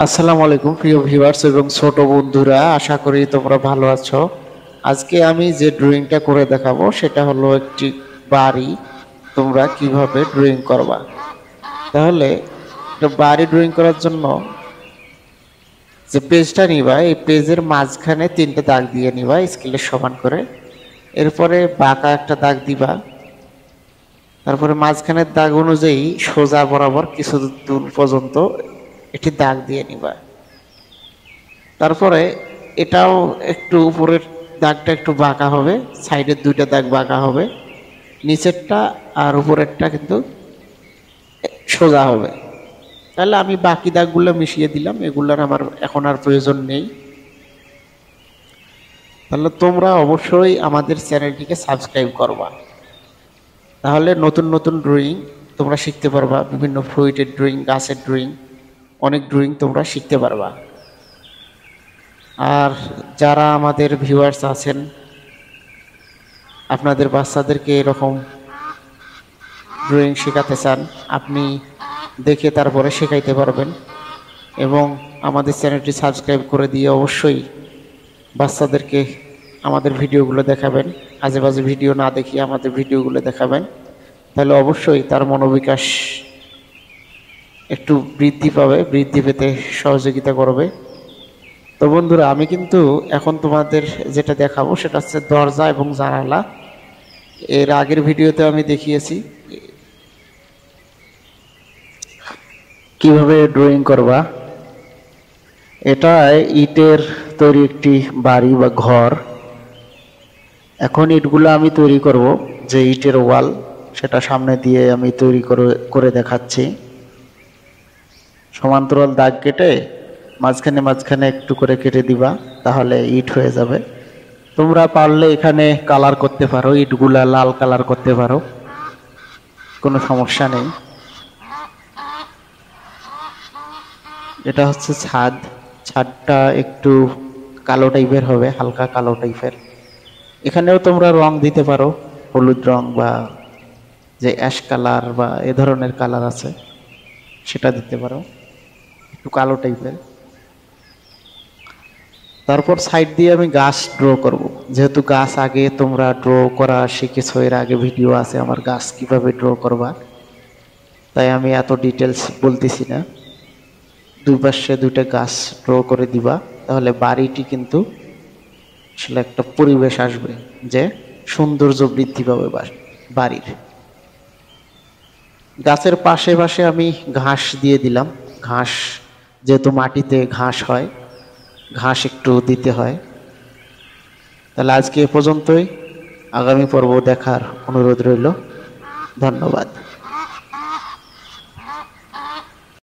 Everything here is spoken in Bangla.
আসসালামু আলাইকুম প্রিয় ভিউয়ার্স এবং ছোট বন্ধুরা, আশা করি তোমরা ভালো আছো। আজকে আমি যে ড্রয়িংটা করে দেখাবো সেটা হলো একটি বাড়ি। তোমরা কিভাবে ড্রয়িং করবা? তাহলে একটা বাড়ি ড্রয়িং করার জন্য যে পেজটা নিবা, এই পেজের মাঝখানে তিনটে দাগ দিয়ে নিবা স্কেলের সমান করে। এরপরে বাঁকা একটা দাগ দিবা, তারপরে মাঝখানের দাগ অনুযায়ী সোজা বরাবর কিছু দূর পর্যন্ত একটি দাগ দিয়ে নিবা। তারপরে এটাও একটু উপরের দাগটা একটু বাঁকা হবে, সাইডের দুইটা দাগ বাঁকা হবে, নিচেরটা আর উপরেরটা কিন্তু সোজা হবে। তাহলে আমি বাকি দাগগুলো মিশিয়ে দিলাম, এগুলোর আমার এখন আর প্রয়োজন নেই। তাহলে তোমরা অবশ্যই আমাদের চ্যানেলটিকে সাবস্ক্রাইব করবা, তাহলে নতুন নতুন ড্রয়িং তোমরা শিখতে পারবা। বিভিন্ন ফ্লুইডের ড্রয়িং, গাছের ড্রয়িং, অনেক ড্রয়িং তোমরা শিখতে পারবা। আর যারা আমাদের ভিউয়ার্স আছেন, আপনাদের বাচ্চাদেরকে এরকম ড্রয়িং শেখাতে চান, আপনি দেখে তারপরে শেখাইতে পারবেন। এবং আমাদের চ্যানেলটি সাবস্ক্রাইব করে দিয়ে অবশ্যই বাচ্চাদেরকে আমাদের ভিডিওগুলো দেখাবেন। আজে বাজে ভিডিও না দেখিয়ে আমাদের ভিডিওগুলো দেখাবেন, তাহলে অবশ্যই তার মনোবিকাশ একটু বৃদ্ধি পাবে, বৃদ্ধি পেতে সহযোগিতা করবে। তো বন্ধুরা, আমি কিন্তু এখন তোমাদের যেটা দেখাবো সেটা হচ্ছে দরজা এবং জানালা। এর আগের ভিডিওতে আমি দেখিয়েছি কিভাবে ড্রয়িং করবা। এটা ইটের তৈরি একটি বাড়ি বা ঘর। এখন ইটগুলো আমি তৈরি করব, যে ইটের ওয়াল সেটা সামনে দিয়ে আমি তৈরি করে দেখাচ্ছি। সমান্তরাল দাগ কেটে মাঝখানে মাঝখানে একটু করে কেটে দিবা, তাহলে ইট হয়ে যাবে। তোমরা পারলে এখানে কালার করতে পারো, ইটগুলা লাল কালার করতে পারো, কোনো সমস্যা নেই। এটা হচ্ছে ছাদ, ছাদটা একটু কালো টাইপের হবে, হালকা কালো টাইপের। এখানেও তোমরা রং দিতে পারো, হলুদ রং বা যে অ্যাশ কালার বা এ ধরনের কালার আছে সেটা দিতে পারো, একটু কালো টাইপের। তারপর সাইড দিয়ে আমি গাছ ড্র করব, যেহেতু গাছ আগে তোমরা ড্র করা শিখেছো, এর আগে ভিডিও আছে আমার গাছ কিভাবে ড্র করবা, তাই আমি এত ডিটেলস বলতেছি না। দুই পাশে দুইটা গাছ ড্র করে দিবা, তাহলে বাড়িটি কিন্তু আসলে একটা পরিবেশ আসবে, যে সৌন্দর্য বৃদ্ধি পাবে বাড়ির। গাছের পাশে পাশে আমি ঘাস দিয়ে দিলাম। ঘাস, যেহেতু মাটিতে ঘাস হয়, ঘাস একটু দিতে হয়। তাহলে আজকে এ পর্যন্তই, আগামী পর্ব দেখার অনুরোধ রইল। ধন্যবাদ।